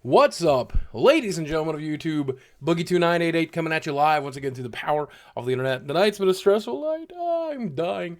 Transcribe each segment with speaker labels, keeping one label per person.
Speaker 1: What's up, ladies and gentlemen of YouTube? Boogie2988 coming at you live once again through the power of the internet. Tonight's been a stressful night. I'm dying.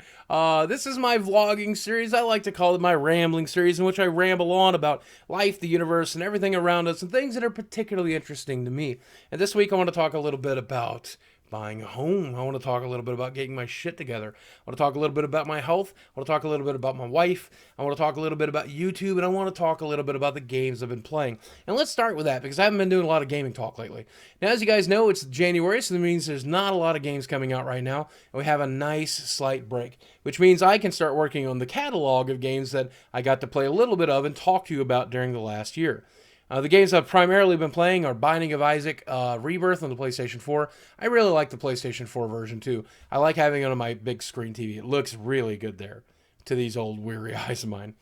Speaker 1: This is my vlogging series. I like to call it my rambling series, in which I ramble on about life, the universe, and everything around us, and things that are particularly interesting to me. And this week I want to talk a little bit about buying a home. I want to talk a little bit about getting my shit together. I want to talk a little bit about my health. I want to talk a little bit about my wife. I want to talk a little bit about YouTube, and I want to talk a little bit about the games I've been playing. And let's start with that because I haven't been doing a lot of gaming talk lately. Now, as you guys know, it's January, so that means there's not a lot of games coming out right now, and we have a nice slight break, which means I can start working on the catalog of games that I got to play a little bit of and talk to you about during the last year. The games I've primarily been playing are Binding of Isaac, Rebirth on the PlayStation 4. I really like the PlayStation 4 version too. I like having it on my big screen TV. It looks really good there to these old weary eyes of mine.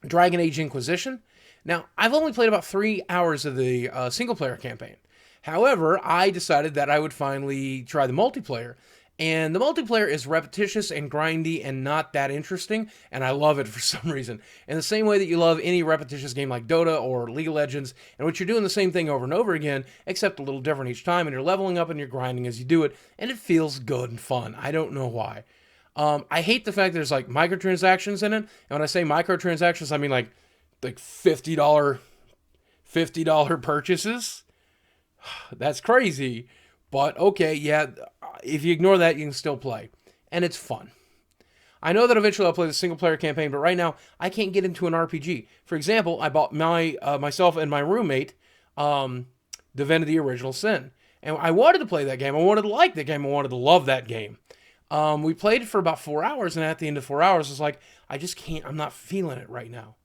Speaker 1: Dragon Age Inquisition. Now, I've only played about 3 hours of the single player campaign. However, I decided that I would finally try the multiplayer. And the multiplayer is repetitious and grindy and not that interesting, and I love it for some reason. In the same way that you love any repetitious game like Dota or League of Legends, in which you're doing the same thing over and over again, except a little different each time, and you're leveling up and you're grinding as you do it, and it feels good and fun. I don't know why. I hate the fact there's like microtransactions in it, and when I say microtransactions, I mean like $50 purchases. That's crazy. But okay, yeah, if you ignore that, you can still play. And it's fun. I know that eventually I'll play the single player campaign, but right now I can't get into an RPG. For example, I bought myself and my roommate Divinity Original Sin. And I wanted to play that game. I wanted to like that game. I wanted to love that game. We played it for about 4 hours, and at the end of 4 hours, it's like, I just can't, I'm not feeling it right now.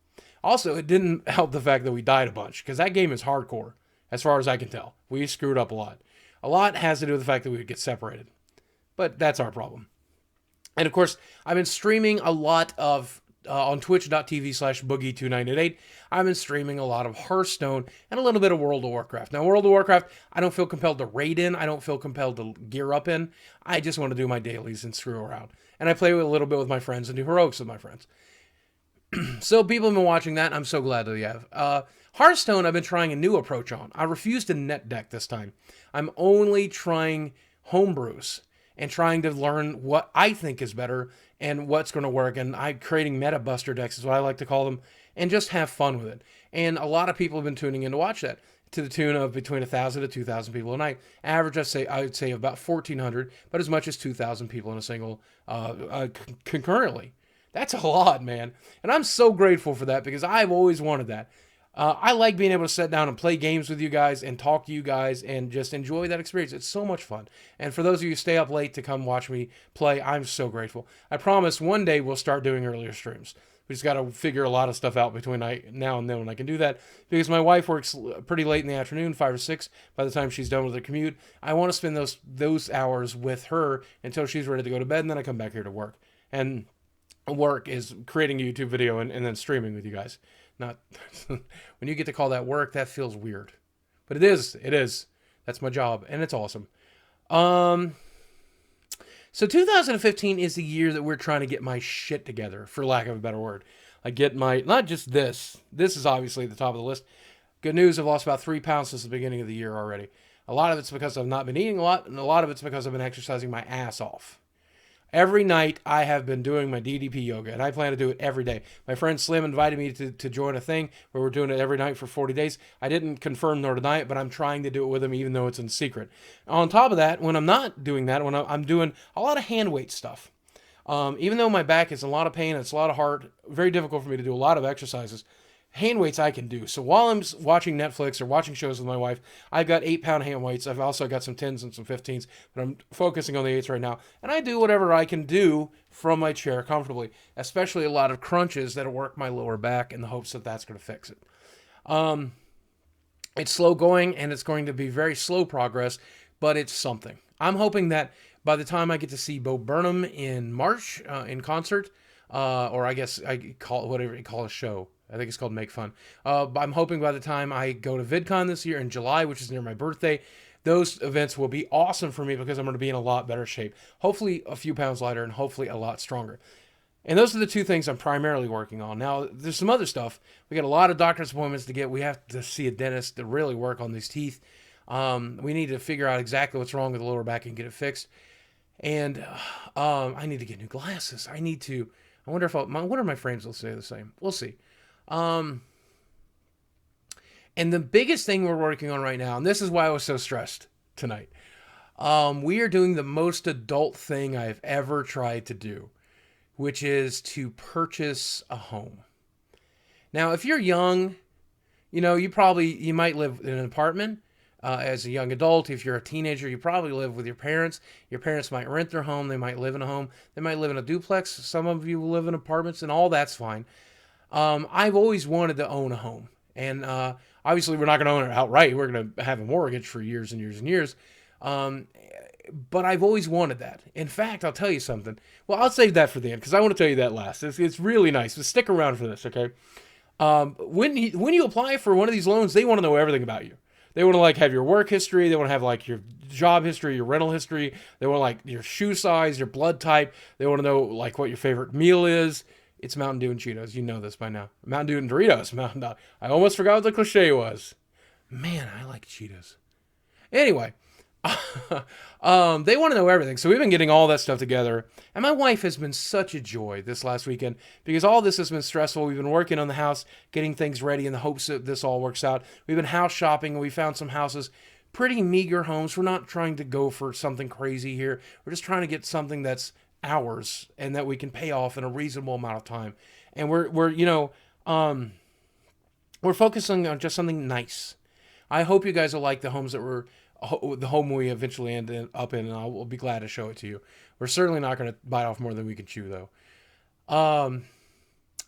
Speaker 1: Also, it didn't help the fact that we died a bunch, because that game is hardcore, as far as I can tell. We screwed up a lot. A lot has to do with the fact that we would get separated. But that's our problem. And of course, I've been streaming a lot of, on twitch.tv/boogie2988, I've been streaming a lot of Hearthstone and a little bit of World of Warcraft. Now, World of Warcraft, I don't feel compelled to raid in. I don't feel compelled to gear up in. I just want to do my dailies and screw around. And I play a little bit with my friends and do heroics with my friends. So people have been watching that, and I'm so glad that you have. Hearthstone, I've been trying a new approach on. I refused to net deck this time. I'm only trying homebrews and trying to learn what I think is better and what's going to work. And I'm creating meta buster decks is what I like to call them, and just have fun with it. And a lot of people have been tuning in to watch that, to the tune of between 1,000 to 2,000 people a night. Average, I would say about 1,400, but as much as 2,000 people in a single concurrently. That's a lot, man. And I'm so grateful for that because I've always wanted that. I like being able to sit down and play games with you guys and talk to you guys and just enjoy that experience. It's so much fun. And for those of you who stay up late to come watch me play, I'm so grateful. I promise one day we'll start doing earlier streams. We just got to figure a lot of stuff out between now and then when I can do that. Because my wife works pretty late in the afternoon, 5 or 6, by the time she's done with her commute. I want to spend those hours with her until she's ready to go to bed, and then I come back here to work. And work is creating a YouTube video and then streaming with you guys. Not when you get to call that work, that feels weird. But it is. It is. That's my job, and it's awesome. So 2015 is the year that we're trying to get my shit together, for lack of a better word. I get my, not just this. This is obviously at the top of the list. Good news, I've lost about 3 pounds since the beginning of the year already. A lot of it's because I've not been eating a lot, and a lot of it's because I've been exercising my ass off. Every night I have been doing my DDP yoga, and I plan to do it every day. My friend Slim invited me to join a thing where we're doing it every night for 40 days. I didn't confirm nor deny it, but I'm trying to do it with him even though it's in secret. On top of that, when I'm not doing that, when I'm doing a lot of hand weight stuff, even though my back is in a lot of pain, it's a lot of hard, very difficult for me to do a lot of exercises, hand weights I can do. So while I'm watching Netflix or watching shows with my wife, I've got 8-pound hand weights. I've also got some 10s and some 15s, but I'm focusing on the 8s right now. And I do whatever I can do from my chair comfortably, especially a lot of crunches that'll work my lower back in the hopes that that's going to fix it. It's slow going, and it's going to be very slow progress, but it's something. I'm hoping that by the time I get to see Bo Burnham in March in concert, or I guess I call it whatever you call a show. I think it's called Make Fun. I'm hoping by the time I go to VidCon this year in July, which is near my birthday, those events will be awesome for me because I'm going to be in a lot better shape. Hopefully a few pounds lighter and hopefully a lot stronger. And those are the two things I'm primarily working on. Now, there's some other stuff. We got a lot of doctor's appointments to get. We have to see a dentist to really work on these teeth. We need to figure out exactly what's wrong with the lower back and get it fixed. And I need to get new glasses. I need to. I wonder if I wonder if my frames will stay the same. We'll see. Um, and the biggest thing we're working on right now, and this is why I was so stressed tonight. We are doing the most adult thing I've ever tried to do, which is to purchase a home. Now, if you're young, you might live in an apartment as a young adult. If you're a teenager, you probably live with your parents. Your parents might rent their home. They might live in a home. They might live in a duplex. Some of you live in apartments, and all that's fine. I've always wanted to own a home, and obviously we're not going to own it outright. We're going to have a mortgage for years and years and years. But I've always wanted that. In fact, I'll tell you something. Well, I'll save that for the end because I want to tell you that last. It's really nice. So stick around for this, okay? When you apply for one of these loans, they want to know everything about you. They want to have your work history. They want to have your job history, your rental history. They want your shoe size, your blood type. They want to know what your favorite meal is. It's Mountain Dew and Cheetos. You know this by now. Mountain Dew and Doritos. I almost forgot what the cliche was. Man, I like Cheetos. Anyway, they want to know everything. So we've been getting all that stuff together. And my wife has been such a joy this last weekend because all this has been stressful. We've been working on the house, getting things ready in the hopes that this all works out. We've been house shopping and we found some houses, pretty meager homes. We're not trying to go for something crazy here. We're just trying to get something that's ours and that we can pay off in a reasonable amount of time. And we're focusing on just something nice. I hope you guys will like the homes that the home we eventually end up in, and I will be glad to show it to you. We're certainly not going to bite off more than we can chew, though.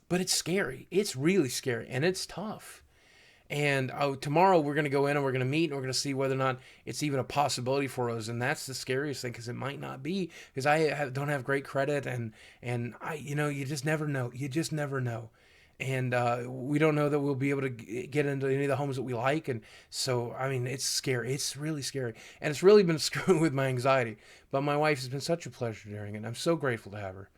Speaker 1: But it's scary. It's really scary, and it's tough. And tomorrow we're going to go in and we're going to meet and we're going to see whether or not it's even a possibility for us. And that's the scariest thing because it might not be because don't have great credit and you just never know. You just never know. And we don't know that we'll be able to get into any of the homes that we like. And so, it's scary. It's really scary. And it's really been screwing with my anxiety. But my wife has been such a pleasure during it. And I'm so grateful to have her.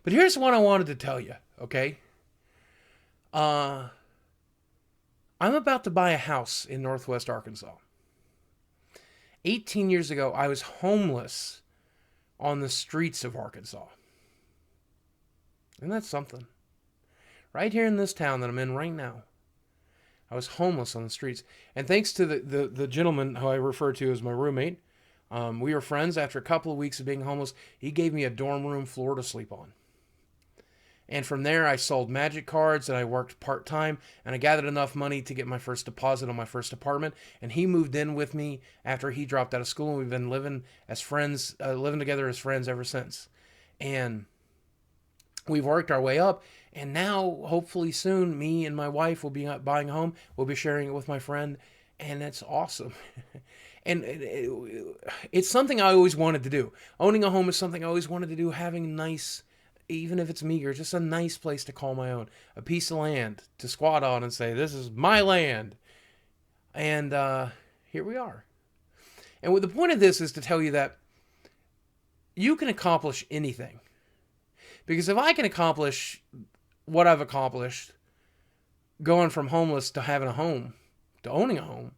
Speaker 1: But here's what I wanted to tell you, okay? I'm about to buy a house in Northwest Arkansas. 18 years ago, I was homeless on the streets of Arkansas. And that's something. Right here in this town that I'm in right now, I was homeless on the streets. And thanks to the gentleman who I refer to as my roommate, we were friends. After a couple of weeks of being homeless, he gave me a dorm room floor to sleep on. And from there, I sold magic cards and I worked part-time and I gathered enough money to get my first deposit on my first apartment. And he moved in with me after he dropped out of school. And we've been living as friends, living together as friends ever since. And we've worked our way up. And now, hopefully soon, me and my wife will be buying a home. We'll be sharing it with my friend. And it's awesome. And it's something I always wanted to do. Owning a home is something I always wanted to do. Having a nice, even if it's meager, just a nice place to call my own. A piece of land to squat on and say, this is my land. And here we are. And what the point of this is to tell you that you can accomplish anything. Because if I can accomplish what I've accomplished, going from homeless to having a home, to owning a home,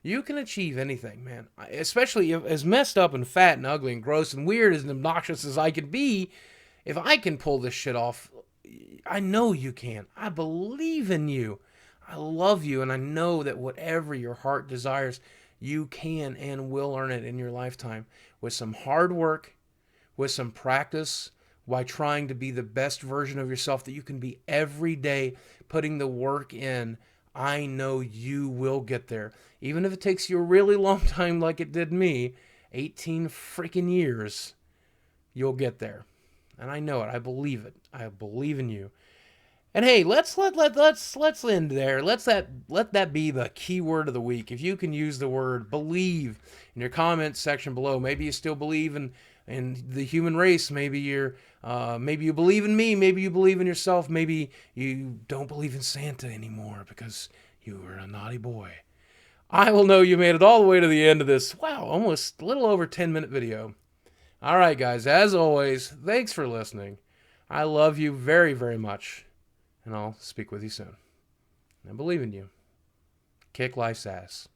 Speaker 1: you can achieve anything, man. Especially as messed up and fat and ugly and gross and weird and obnoxious as I could be, if I can pull this shit off, I know you can. I believe in you. I love you, and I know that whatever your heart desires, you can and will earn it in your lifetime with some hard work, with some practice, while trying to be the best version of yourself that you can be every day, putting the work in. I know you will get there. Even if it takes you a really long time like it did me, 18 freaking years, you'll get there. And I know it. I believe it. I believe in you. And hey, let's end there. Let that be the key word of the week. If you can use the word believe in your comments section below, maybe you still believe in the human race. Maybe maybe you believe in me. Maybe you believe in yourself. Maybe you don't believe in Santa anymore because you were a naughty boy. I will know you made it all the way to the end of this. Wow, almost a little over 10-minute video. All right, guys, as always, thanks for listening. I love you very, very much, and I'll speak with you soon. I believe in you. Kick life's ass.